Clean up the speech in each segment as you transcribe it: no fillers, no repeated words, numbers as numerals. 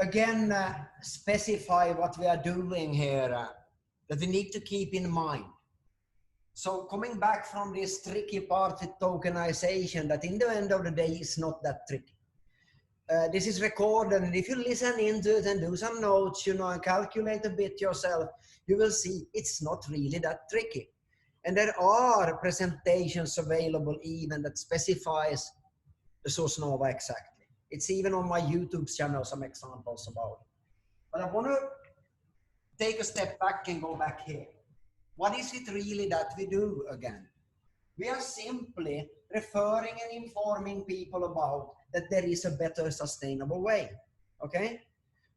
again specify what we are doing here that we need to keep in mind. So coming back from this tricky part with tokenization, that in the end of the day is not that tricky. This is recorded, and if you listen into it and do some notes, you know, and calculate a bit yourself, you will see it's not really that tricky. And there are presentations available even that specifies the source nova exactly. It's even on my YouTube channel, some examples about it. But I want to take a step back and go back here. What is it really that we do again? We are simply referring and informing people about that there is a better sustainable way, okay?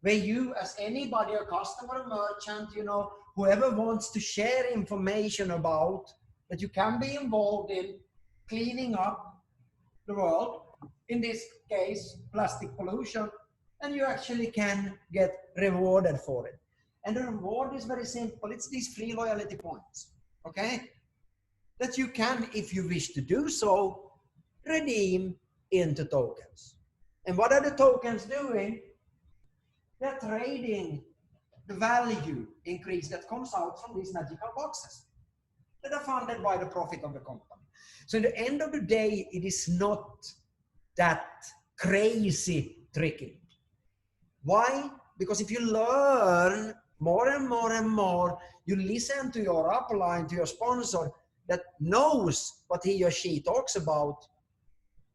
Where you, as anybody, a customer, a merchant, you know, whoever wants to share information about that you can be involved in cleaning up the world, in this case, plastic pollution, and you actually can get rewarded for it. And the reward is very simple. It's these free loyalty points, okay? That you can, if you wish to do so, redeem into tokens. And what are the tokens doing? They're trading the value increase that comes out from these magical boxes that are funded by the profit of the company. So in the end of the day, it is not that crazy tricky. Why? Because if you learn more and more and more, you listen to your upline, to your sponsor that knows what he or she talks about,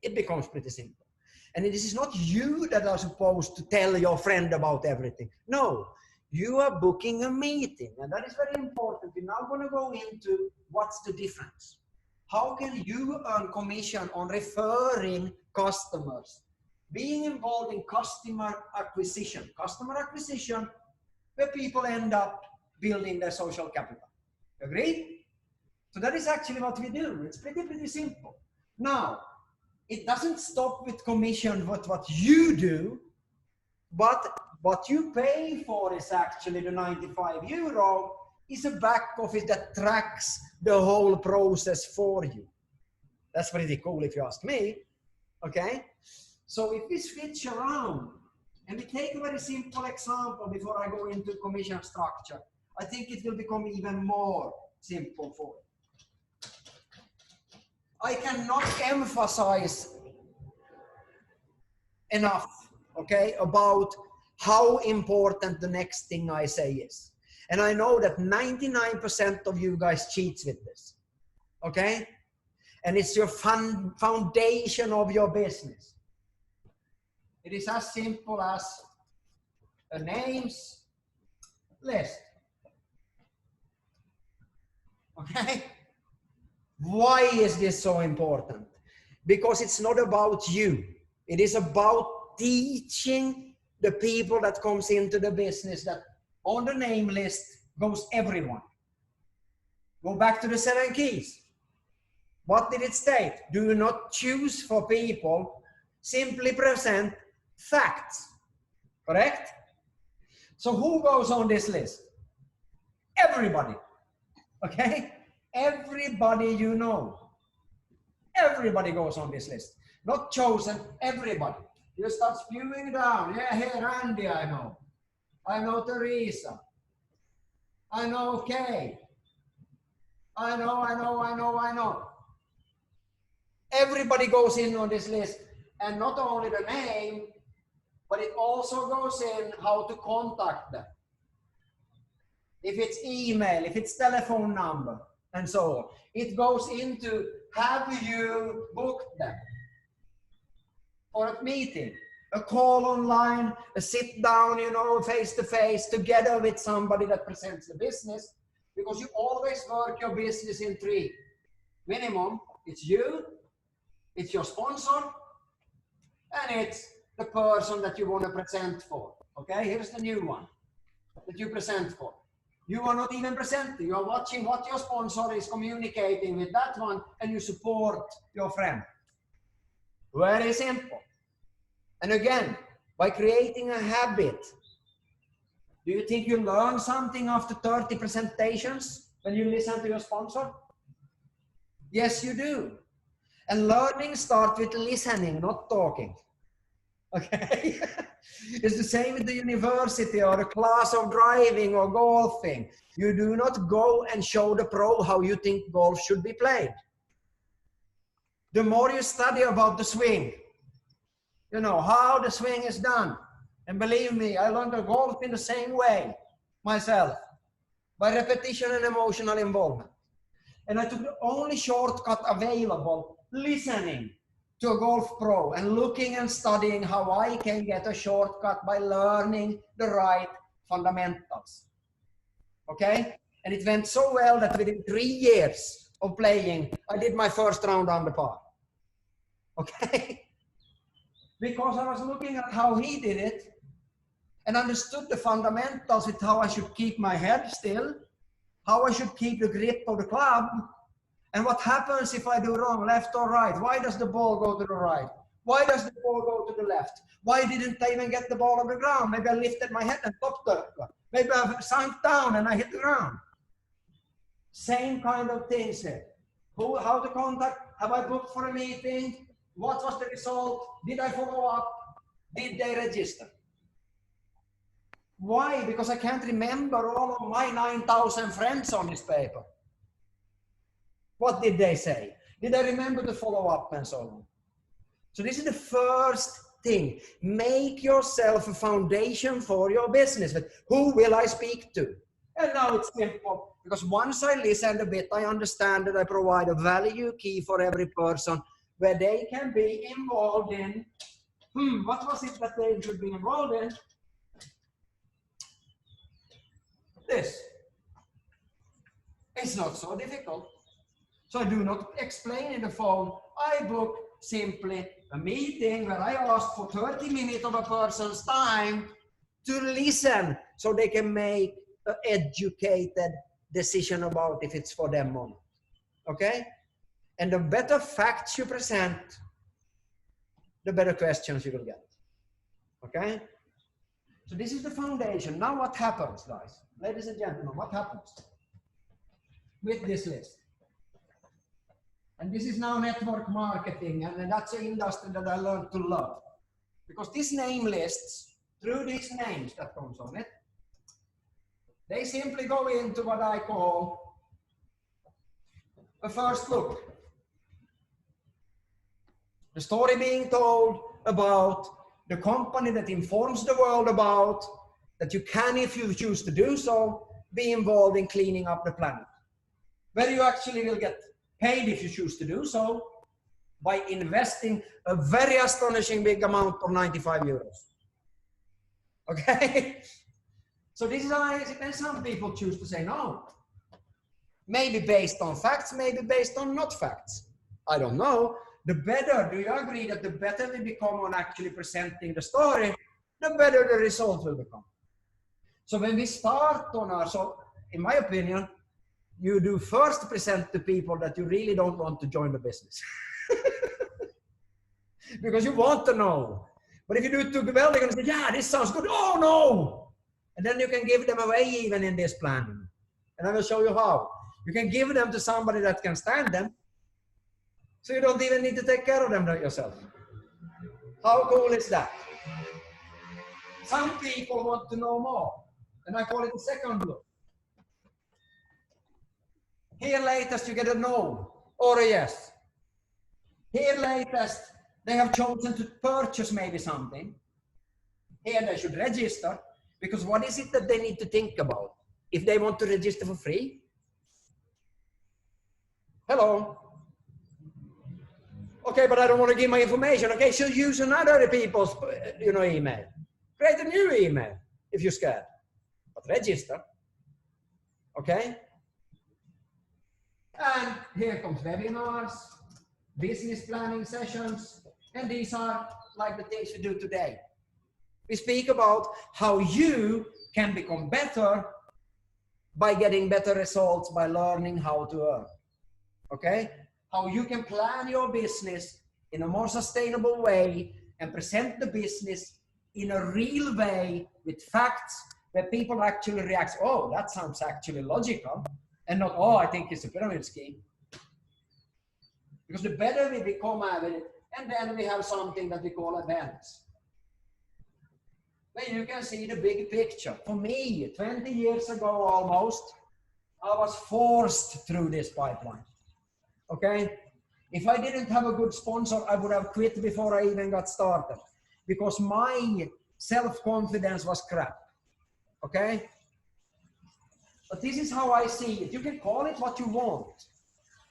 it becomes pretty simple. And it is not you that are supposed to tell your friend about everything. No, you are booking a meeting, and that is very important. We're now going to go into what's the difference. How can you earn commission on referring customers? Being involved in customer acquisition. Customer acquisition, where people end up building their social capital. Agreed? So that is actually what we do. It's pretty simple. Now, it doesn't stop with commission with what you do, but what you pay for is actually the 95 euro is a back office that tracks the whole process for you. That's pretty cool if you ask me, okay? So if we switch around and we take a very simple example before I go into commission structure, I think it will become even more simple for you. I cannot emphasize enough, okay, about how important the next thing I say is. And I know that 99% of you guys cheats with this, okay? And it's your foundation of your business. It is as simple as a names list, okay? Why is this so important? Because it's not about you. It is about teaching the people that comes into the business that on the name list goes everyone. Go back to the 7 keys. What did it state? Do not choose for people, simply present facts. Correct? So who goes on this list? Everybody. Okay? Everybody you know. Everybody goes on this list. Not chosen, everybody. You start spewing down. Yeah, here, Andy, I know. I know Teresa. I know Kay. I know. Everybody goes in on this list. And not only the name, but it also goes in how to contact them. If it's email, if it's telephone number, and so on. It goes into, have you booked them for a meeting, a call online, a sit down, you know, face to face, together with somebody that presents the business, because you always work your business in 3. Minimum, it's you, it's your sponsor, and it's the person that you want to present for. Okay, here's the new one that you present for. You are not even presenting, you are watching what your sponsor is communicating with that one, and you support your friend. Very simple. And again, by creating a habit, do you think you learn something after 30 presentations when you listen to your sponsor? Yes, you do. And learning starts with listening, not talking. Okay? It's the same with the university or a class of driving or golfing. You do not go and show the pro how you think golf should be played. The more you study about the swing, you know, how the swing is done. And believe me, I learned the golf in the same way myself, by repetition and emotional involvement. And I took the only shortcut available, listening to a golf pro and looking and studying how I can get a shortcut by learning the right fundamentals. Okay? And it went so well that within 3 years of playing, I did my first round on the par. Okay? Because I was looking at how he did it and understood the fundamentals with how I should keep my head still, how I should keep the grip of the club, and what happens if I do wrong, left or right. Why does the ball go to the right? Why does the ball go to the left? Why didn't I even get the ball on the ground? Maybe I lifted my head and topped the, maybe I sunk down and I hit the ground. Same kind of things here. How to contact? Have I booked for a meeting? What was the result? Did I follow up? Did they register? Why? Because I can't remember all of my 9,000 friends on this paper. What did they say? Did I remember to follow up and so on? So this is the first thing. Make yourself a foundation for your business. But who will I speak to? And now it's simple. Because once I listen a bit, I understand that I provide a value key for every person where they can be involved in, what was it that they should be involved in? This. It's not so difficult. So I do not explain in the phone. I book simply a meeting where I ask for 30 minutes of a person's time to listen so they can make an educated decision about if it's for them or not. Okay? And the better facts you present, the better questions you will get. Okay? So this is the foundation. Now what happens, guys? Ladies and gentlemen, what happens with this list? And this is now network marketing, and that's an industry that I learned to love. Because these name lists, through these names that comes on it, they simply go into what I call a first look. The story being told about the company that informs the world about that you can, if you choose to do so, be involved in cleaning up the planet. Where you actually will get paid if you choose to do so by investing a very astonishing big amount of 95 euros. Okay? So this is how and some people choose to say no. Maybe based on facts, maybe based on not facts. I don't know. The better, do you agree that the better we become on actually presenting the story, the better the result will become. So when we start on our, so in my opinion, you do first present to people that you really don't want to join the business. Because you want to know. But if you do it too well, they're going to say, yeah, this sounds good. Oh, no. And then you can give them away even in this plan. And I will show you how. You can give them to somebody that can stand them. So you don't even need to take care of them yourself. How cool is that? Some people want to know more. And I call it the second look. Here latest you get a no or a yes. Here latest they have chosen to purchase maybe something. Here they should register, because what is it that they need to think about? If they want to register for free? Hello? Okay, but I don't want to give my information. Okay, so use another people's email. Create a new email if you're scared. But register. Okay? And here comes webinars, business planning sessions, and these are like the things we do today. We speak about how you can become better by getting better results by learning how to earn. Okay? How you can plan your business in a more sustainable way and present the business in a real way with facts where people actually react, oh, that sounds actually logical, and not, oh, I think it's a pyramid scheme. Because the better we become at it, and then we have something that we call events. then you can see the big picture. For me, 20 years ago almost, I was forced through this pipeline. Okay? If I didn't have a good sponsor, I would have quit before I even got started, because my self-confidence was crap. Okay? But this is how I see it. You can call it what you want.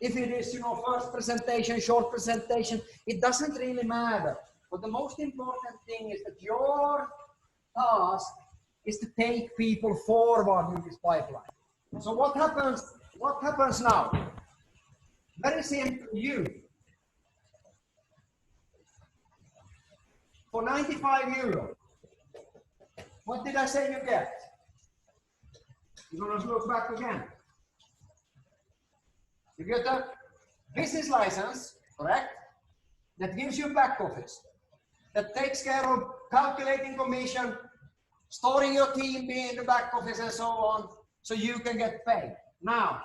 If it is, you know, first presentation, short presentation, it doesn't really matter. But the most important thing is that your task is to take people forward in this pipeline. So what happens? What happens now? Very simple. You, for 95 euro, what did I say you get? You're going to look back again. You get a business license, correct? That gives you back office. That takes care of calculating commission, storing your team in the back office and so on, so you can get paid. Now,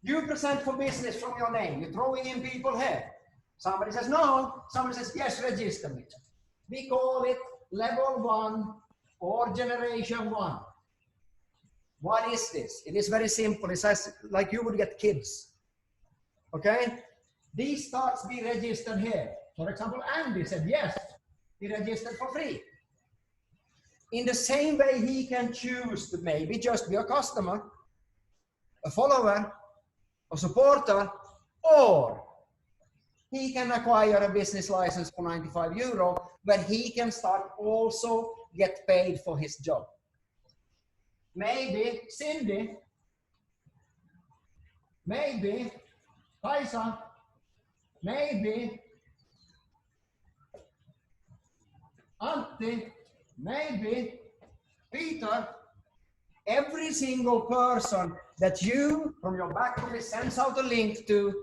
you present for business from your name. You're throwing in people here. Somebody says no, somebody says yes, register me. We call it level 1 or generation 1. What is this? It is very simple. It says like you would get kids. Okay? These starts be registered here. For example, Andy said yes, he registered for free. In the same way, he can choose to maybe just be a customer, a follower, a supporter, or he can acquire a business license for 95 euro, where he can start also get paid for his job. Maybe Cindy, maybe Kaisa, maybe Antti, maybe Peter, every single person that you from your back office sends out a link to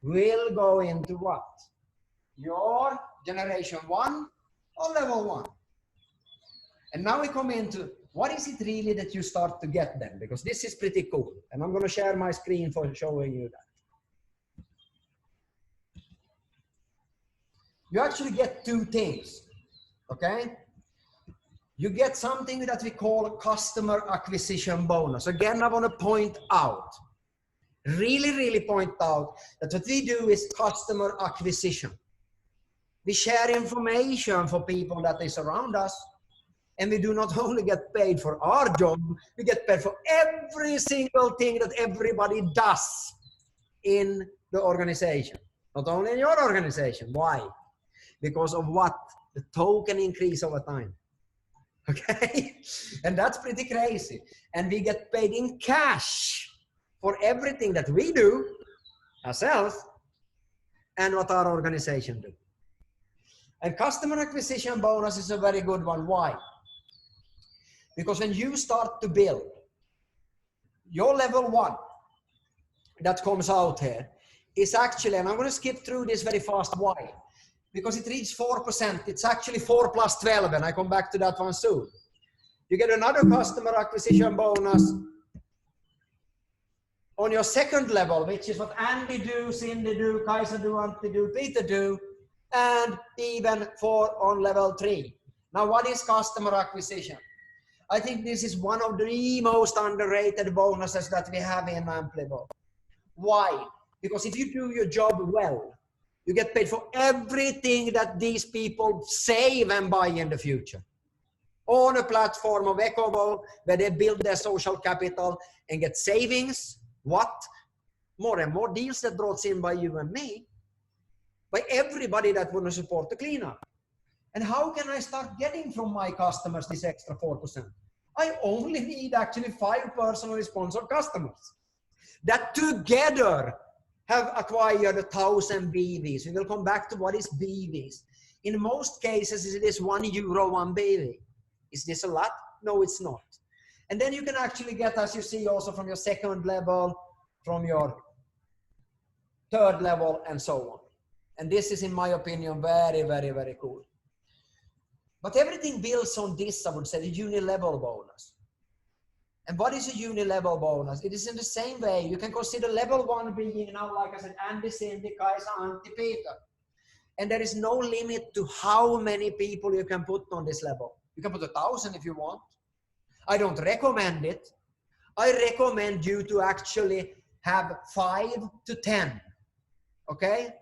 will go into what? Your generation 1 or level 1. And now we come into what is it really that you start to get then? Because this is pretty cool. And I'm going to share my screen for showing you that. You actually get 2 things. Okay? You get something that we call customer acquisition bonus. Again, I want to point out, really point out that what we do is customer acquisition. We share information for people that is around us, and we do not only get paid for our job, we get paid for every single thing that everybody does in the organization. Not only in your organization. Why? Because of what? The token increase over time. Okay? And that's pretty crazy. And we get paid in cash for everything that we do ourselves and what our organization do. And customer acquisition bonus is a very good one. Why? Because when you start to build your level 1 that comes out here is actually, and I'm going to skip through this very fast. Why? Because it reaches 4%. It's actually 4 plus 12, and I come back to that one soon. You get another customer acquisition bonus on your second level, which is what Andy do, Cindy do, Kaisa do, Antti do, Peter do, and even on level 3. Now, what is customer acquisition? I think this is one of the most underrated bonuses that we have in Amplivo. Why? Because if you do your job well, you get paid for everything that these people save and buy in the future. On a platform of ECOVO, where they build their social capital and get savings. What? More and more deals that brought in by you and me. By everybody that want to support the cleanup. And how can I start getting from my customers this extra 4%? I only need actually 5 personally sponsored customers that together have acquired 1,000 BVs. We will come back to what is BVs. In most cases, it is €1, 1 BV. Is this a lot? No, it's not. And then you can actually get, as you see, also from your second level, from your third level, and so on. And this is, in my opinion, very cool. But everything builds on this, I would say, the uni-level bonus. And what is a uni-level bonus? It is in the same way. You can consider level 1 being now, like I said, Andy, Cindy, Kaisa, Antti, Peter. And there is no limit to how many people you can put on this level. You can put 1,000 if you want. I don't recommend it. I recommend you to actually have 5 to 10, okay?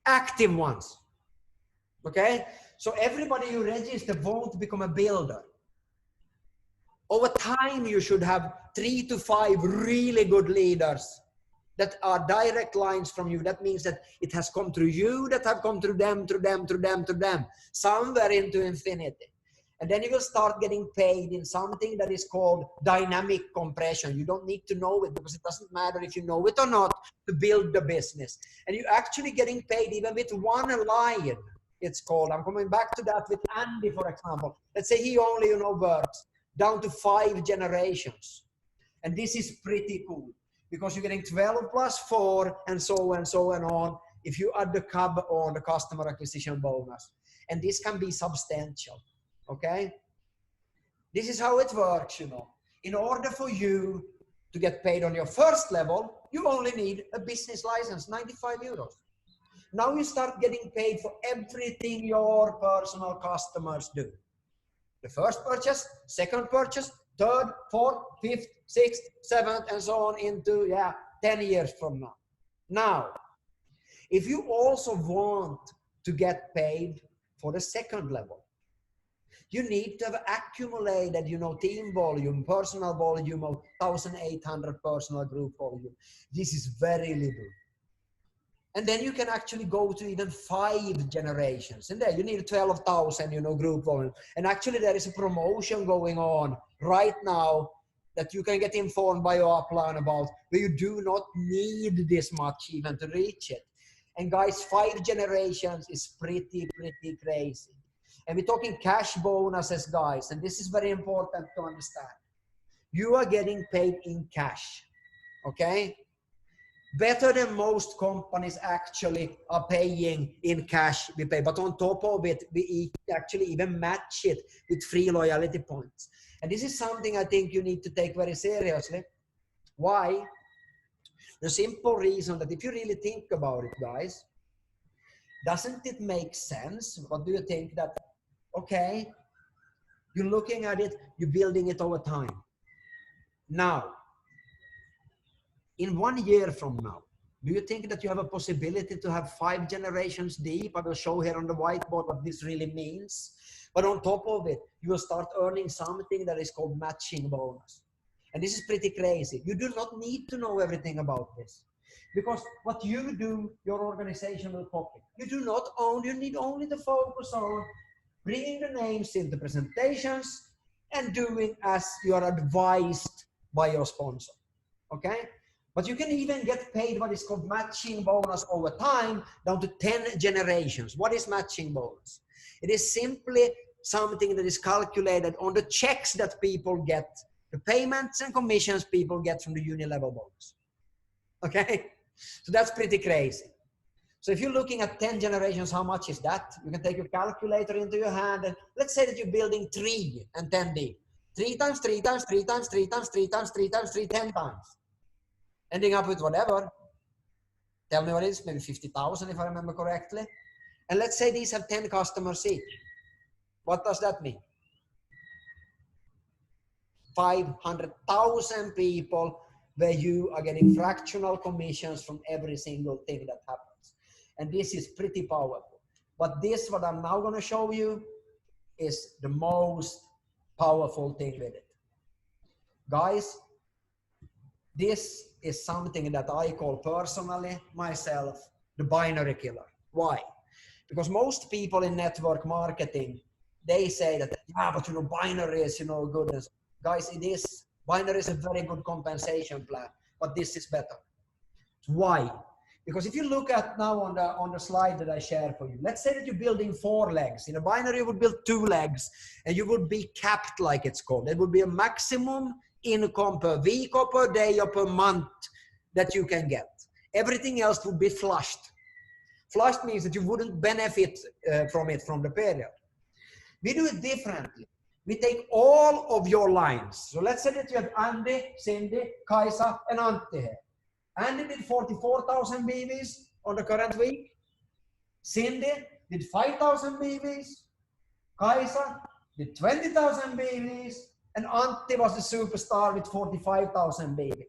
Active ones, okay? So everybody you register won't become a builder. Over time, you should have 3 to 5 really good leaders that are direct lines from you. That means that it has come through you, that have come through them, somewhere into infinity. And then you will start getting paid in something that is called dynamic compression. You don't need to know it because it doesn't matter if you know it or not to build the business. And you're actually getting paid even with one line, it's called. I'm coming back to that with Andy, for example. Let's say he only, works down to 5 generations. And this is pretty cool because you're getting 12 plus 4 and so on if you add the CAB on the customer acquisition bonus. And this can be substantial. Okay, this is how it works, In order for you to get paid on your first level, you only need a business license, 95 euros. Now you start getting paid for everything your personal customers do. The first purchase, second purchase, third, fourth, fifth, sixth, seventh, and so on into 10 years from now. Now, if you also want to get paid for the second level, you need to have accumulated, team volume, personal volume of 1,800 personal group volume. This is very little. And then you can actually go to even 5 generations. And there you need 12,000, group volume. And actually there is a promotion going on right now that you can get informed by your upline about, where you do not need this much even to reach it. And guys, 5 generations is pretty crazy. And we're talking cash bonuses, guys. And this is very important to understand. You are getting paid in cash, okay? Better than most companies actually are paying in cash, we pay. But on top of it, we actually even match it with free loyalty points. And this is something I think you need to take very seriously. Why? The simple reason that if you really think about it, guys, doesn't it make sense? What do you think that, okay, you're looking at it, you're building it over time. Now, in 1 year from now, do you think that you have a possibility to have 5 generations deep? I will show here on the whiteboard what this really means. But on top of it, you will start earning something that is called matching bonus. And this is pretty crazy. You do not need to know everything about this. Because what you do, your organization will copy. You do not own, you need only to focus on bringing the names into presentations and doing as you are advised by your sponsor. Okay? But you can even get paid what is called matching bonus over time, down to 10 generations. What is matching bonus? It is simply something that is calculated on the checks that people get, the payments and commissions people get from the uni-level bonus. Okay? So that's pretty crazy. So if you're looking at 10 generations, how much is that? You can take your calculator into your hand and let's say that you're building 3 and 10 deep. 3 times 3 times 3 times 3 times 3 times 3 times 3, 10 times. Ending up with whatever. Tell me what it is, maybe 50,000 if I remember correctly. And let's say these have 10 customers each. What does that mean? 500,000 people where you are getting fractional commissions from every single thing that happens. And this is pretty powerful. But this, what I'm now going to show you, is the most powerful thing with it. Guys, this is something that I call personally, myself, the binary killer. Why? Because most people in network marketing, they say that, but binary is, good. Guys, it is. Binary is a very good compensation plan, but this is better. Why? Because if you look at now on the slide that I shared for you, let's say that you're building 4 legs. In a binary, you would build 2 legs, and you would be capped, like it's called. It would be a maximum income per week or per day or per month that you can get. Everything else would be flushed. Flushed means that you wouldn't benefit from it from the period. We do it differently. We take all of your lines. So let's say that you have Andy, Cindy, Kaisa, and Antti here. Andy did 44,000 BVs on the current week. Cindy did 5,000 BVs, Kaisa did 20,000 BVs, and Antti was the superstar with 45,000 BVs.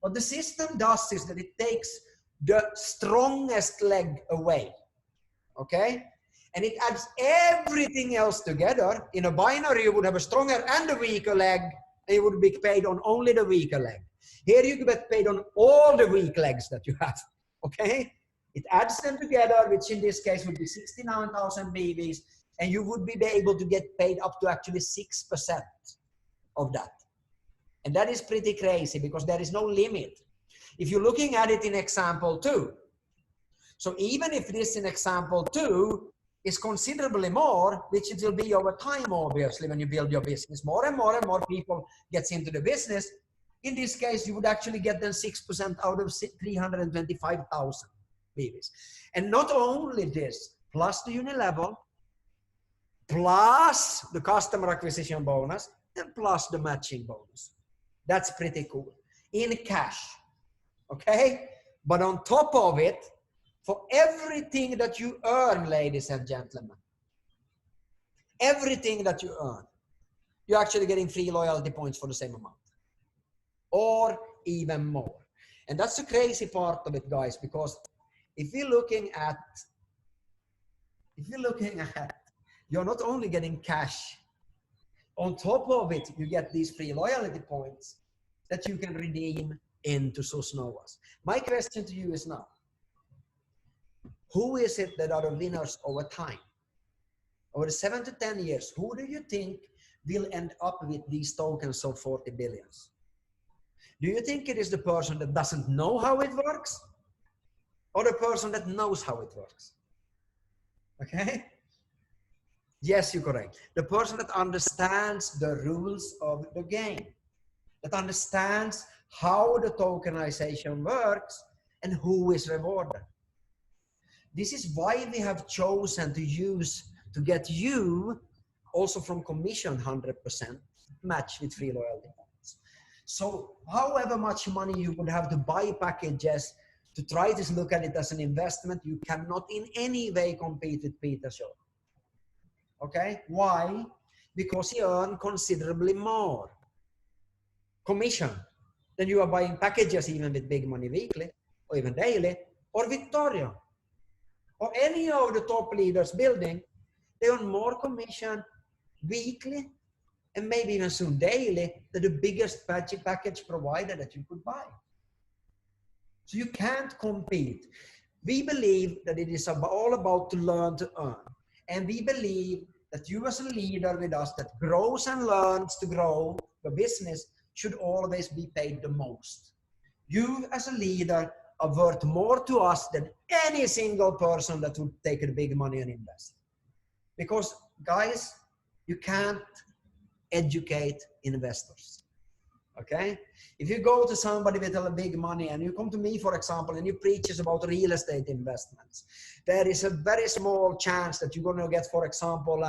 What the system does is that it takes the strongest leg away, okay? And it adds everything else together. In a binary, you would have a stronger and a weaker leg, and you would be paid on only the weaker leg. Here you get paid on all the weak legs that you have, okay? It adds them together, which in this case would be 69,000 BVs, and you would be able to get paid up to actually 6% of that. And that is pretty crazy because there is no limit. If you're looking at it in example 2, so even if this in example 2 is considerably more, which it will be over time, obviously, when you build your business, more and more people gets into the business. In this case, you would actually get then 6% out of 325,000 BVs. And not only this, plus the unilevel, plus the customer acquisition bonus, and plus the matching bonus. That's pretty cool. In cash, okay? But on top of it, for everything that you earn, ladies and gentlemen, everything that you earn, you're actually getting free loyalty points for the same amount. Or even more. And that's the crazy part of it, guys, because if you're looking at, you're not only getting cash, on top of it, you get these free loyalty points that you can redeem into Sosnovas. My question to you is now, who is it that are the winners over time? Over the 7 to 10 years, who do you think will end up with these tokens of 40 billions? Do you think it is the person that doesn't know how it works? Or the person that knows how it works? Okay? Yes, you're correct. The person that understands the rules of the game, that understands how the tokenization works and who is rewarded. This is why we have chosen to get you also from commission 100% match with free loyalty points. So however much money you would have to buy packages to try to look at it as an investment, you cannot in any way compete with Peter Shaw. Okay, why? Because he earned considerably more commission than you are buying packages even with big money weekly or even daily, or Victoria or any of the top leaders building. They earn more commission weekly and maybe even soon daily than the biggest package provider that you could buy. So you can't compete. We believe that it is all about to learn to earn. And we believe that you as a leader with us that grows and learns to grow the business should always be paid the most. You as a leader are worth more to us than any single person that would take the big money and invest. Because guys, you can't educate investors. Okay? If you go to somebody with a big money and you come to me, for example, and you preach about real estate investments, there is a very small chance that you're going to get, for example,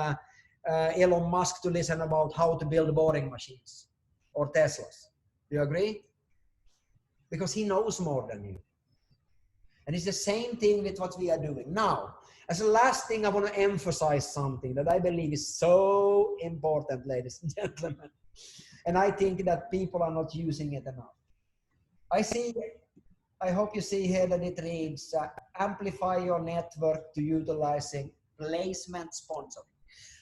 Elon Musk to listen about how to build boring machines or Teslas. Do you agree? Because he knows more than you. And it's the same thing with what we are doing. Now, as a last thing, I want to emphasize something that I believe is so important, ladies and gentlemen. And I think that people are not using it enough. I hope you see here that it reads, amplify your network to utilizing placement sponsoring.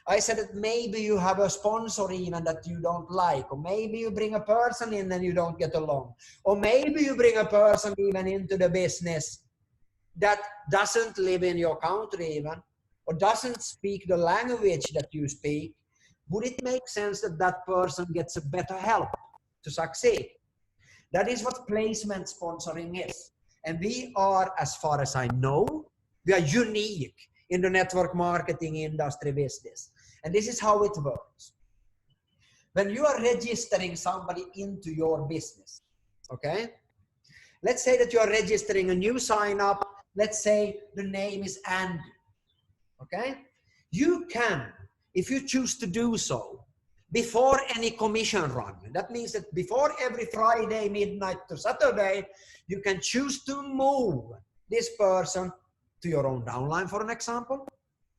I said that maybe you have a sponsor even that you don't like, or maybe you bring a person in and you don't get along, or maybe you bring a person even into the business that doesn't live in your country even, or doesn't speak the language that you speak. Would it make sense that that person gets a better help to succeed? That is what placement sponsoring is. And we are, as far as I know, we are unique in the network marketing industry business. And this is how it works. When you are registering somebody into your business, okay? Let's say that you are registering a new sign up. Let's say the name is Andy, okay? You can, if you choose to do so, before any commission run. That means that before every Friday, midnight to Saturday, you can choose to move this person to your own downline, for an example.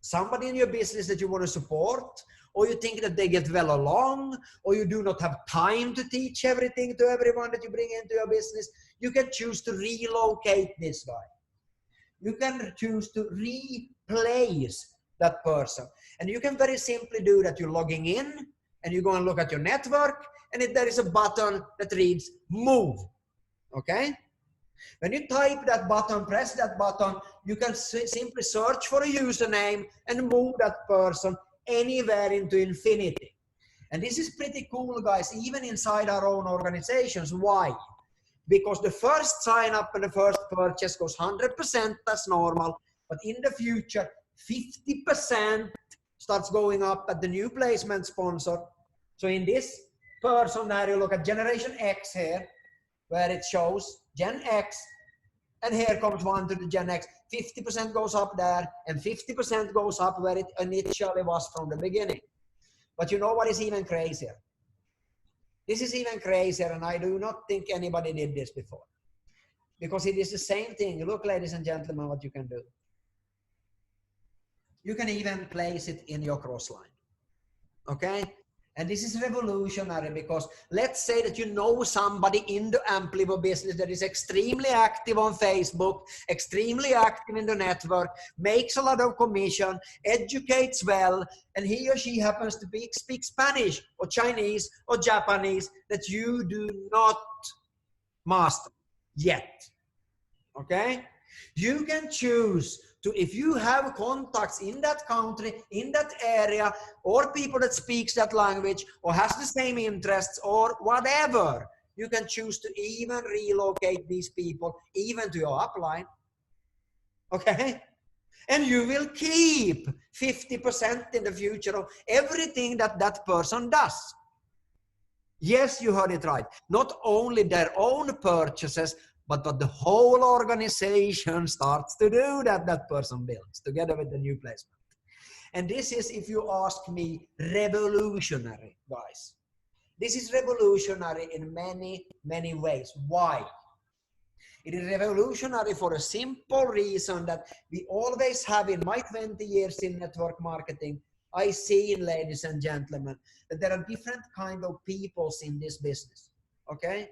Somebody in your business that you want to support, or you think that they get well along, or you do not have time to teach everything to everyone that you bring into your business, you can choose to relocate this guy. You can choose to replace that person. And you can very simply do that. You're logging in and you go and look at your network, and if there is a button that reads move, okay? When you type that button, press that button, you can simply search for a username and move that person anywhere into infinity. And this is pretty cool, guys, even inside our own organizations. Why? Because the first sign up and the first purchase goes 100%, that's normal. But in the future, 50% starts going up at the new placement sponsor. So in this person there, you look at Generation X here, where it shows Gen X, and here comes one to the Gen X. 50% goes up there, and 50% goes up where it initially was from the beginning. But you know what is even crazier? This is even crazier, and I do not think anybody did this before. Because it is the same thing. Look, ladies and gentlemen, what you can do. You can even place it in your cross line. Okay? And this is revolutionary, because let's say that you know somebody in the Amplivo business that is extremely active on Facebook, extremely active in the network, makes a lot of commission, educates well, and he or she happens to speak Spanish or Chinese or Japanese that you do not master yet. Okay? You can choose to, if you have contacts in that country, in that area, or people that speaks that language, or has the same interests, or whatever, you can choose to even relocate these people, even to your upline. Okay? And you will keep 50% in the future of everything that that person does. Yes, you heard it right. Not only their own purchases, but what the whole organization starts to do that person builds together with the new placement. And this is, if you ask me, revolutionary, guys. This is revolutionary in many, many ways. Why? It is revolutionary for a simple reason that we always have in my 20 years in network marketing. I see, ladies and gentlemen, that there are different kind of peoples in this business. Okay?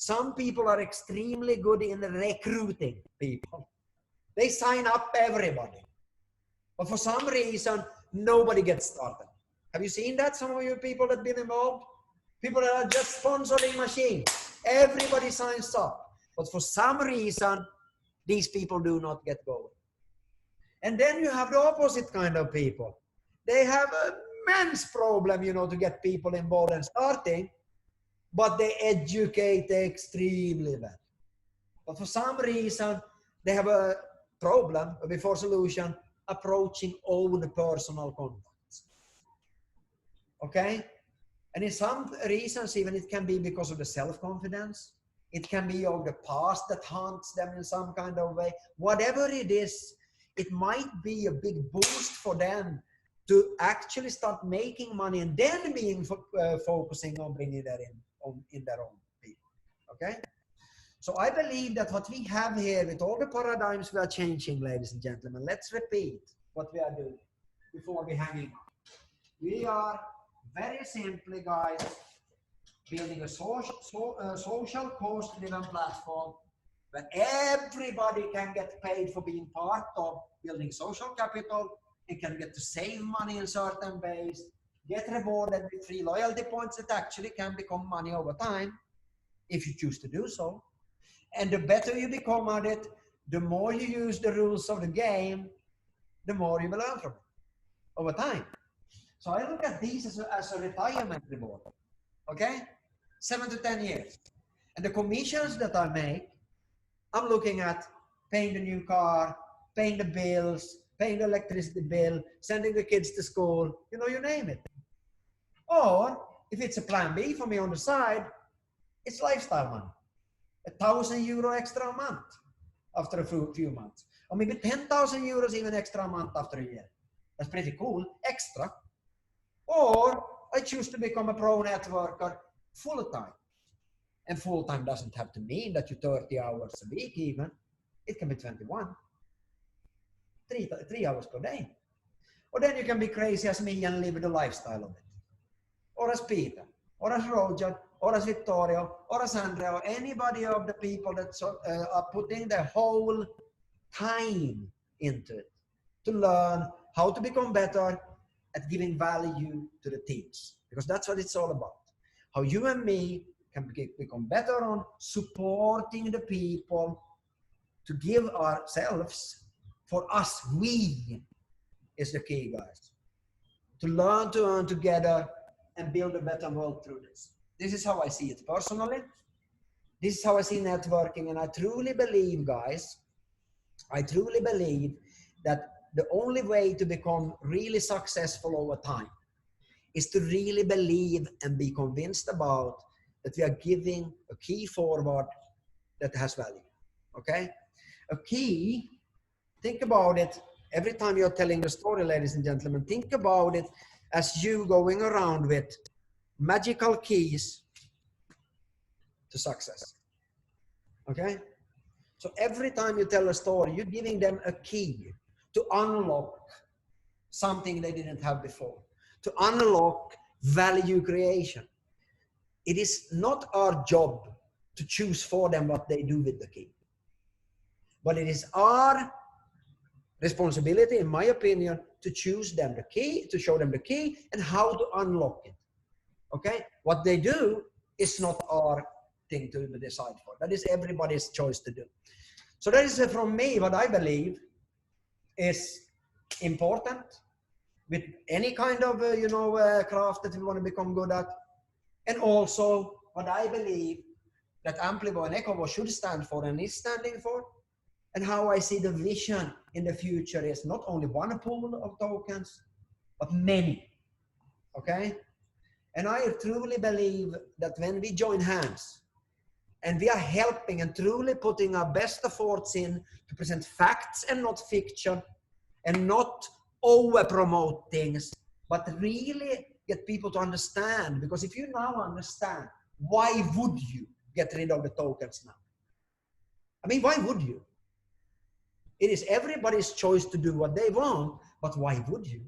Some people are extremely good in recruiting people. They sign up everybody. But for some reason, nobody gets started. Have you seen that? Some of you people that have been involved? People that are just sponsoring machines. Everybody signs up. But for some reason, these people do not get going. And then you have the opposite kind of people. They have an immense problem, you know, to get people involved and starting. But they educate extremely well. But for some reason, they have a problem, a before solution, approaching own personal contacts. Okay? And in some reasons, even it can be because of the self-confidence. It can be of the past that haunts them in some kind of way. Whatever it is, it might be a big boost for them to actually start making money and then being focusing on bringing that in their own people. Okay? So I believe that what we have here with all the paradigms we are changing, ladies and gentlemen, let's repeat what we are doing before we hang in. We are very simply, guys, building a social cost-driven platform where everybody can get paid for being part of building social capital and can get to save money in certain ways, get rewarded with free loyalty points that actually can become money over time if you choose to do so. And the better you become at it, the more you use the rules of the game, the more you will earn from it over time. So I look at these as a retirement reward, okay? 7 to 10 years. And the commissions that I make, I'm looking at paying the new car, paying the bills, paying the electricity bill, sending the kids to school, you know, you name it. Or if it's a plan B for me on the side, it's lifestyle money. €1,000 extra a month after a few months. Or maybe 10,000 euros even extra a month after a year. That's pretty cool, extra. Or I choose to become a pro networker full-time. And full-time doesn't have to mean that you 30 hours a week even. It can be 21. 3 hours per day. Or then you can be crazy as me and live the lifestyle of it. Or as Peter, or as Roger, or as Vittorio, or as Andrea, or anybody of the people that are putting their whole time into it to learn how to become better at giving value to the teams. Because that's what it's all about. How you and me can become better on supporting the people to give ourselves. For us, we is the key, guys. To learn to earn together and build a better world through this. This is how I see it personally. This is how I see networking. And I truly believe, guys, I truly believe that the only way to become really successful over time is to really believe and be convinced about that we are giving a key forward that has value. Okay? A key, think about it. Every time you're telling a story, ladies and gentlemen, think about it as you going around with magical keys to success. Okay? So every time you tell a story, you're giving them a key to unlock something they didn't have before, to unlock value creation. It is not our job to choose for them what they do with the key, but it is our responsibility, in my opinion, to choose them the key, to show them the key and how to unlock it. Okay? What they do is not our thing to decide for. That is everybody's choice to do. So that is from me what I believe is important with any kind of craft that we want to become good at, and also what I believe that Amplivo and ECOVO should stand for and is standing for, and how I see the vision in the future is not only one pool of tokens, but many. Okay? And I truly believe that when we join hands and we are helping and truly putting our best efforts in to present facts and not fiction, and not over promote things, but really get people to understand. Because if you now understand, why would you get rid of the tokens now? I mean, why would you? It is everybody's choice to do what they want, but why would you?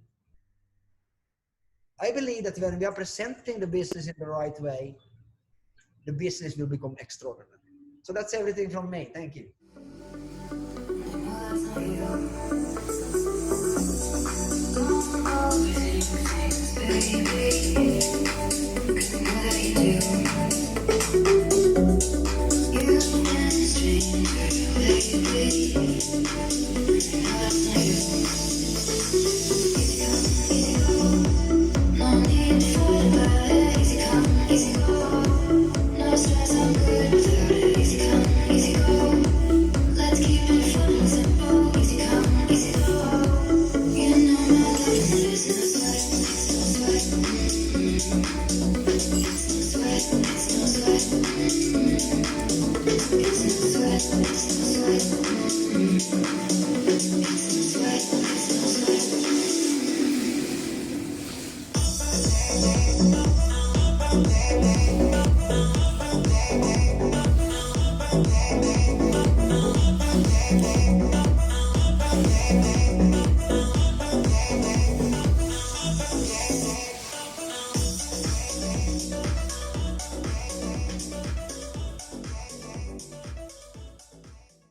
I believe that when we are presenting the business in the right way, the business will become extraordinary. So that's everything from me. Thank you.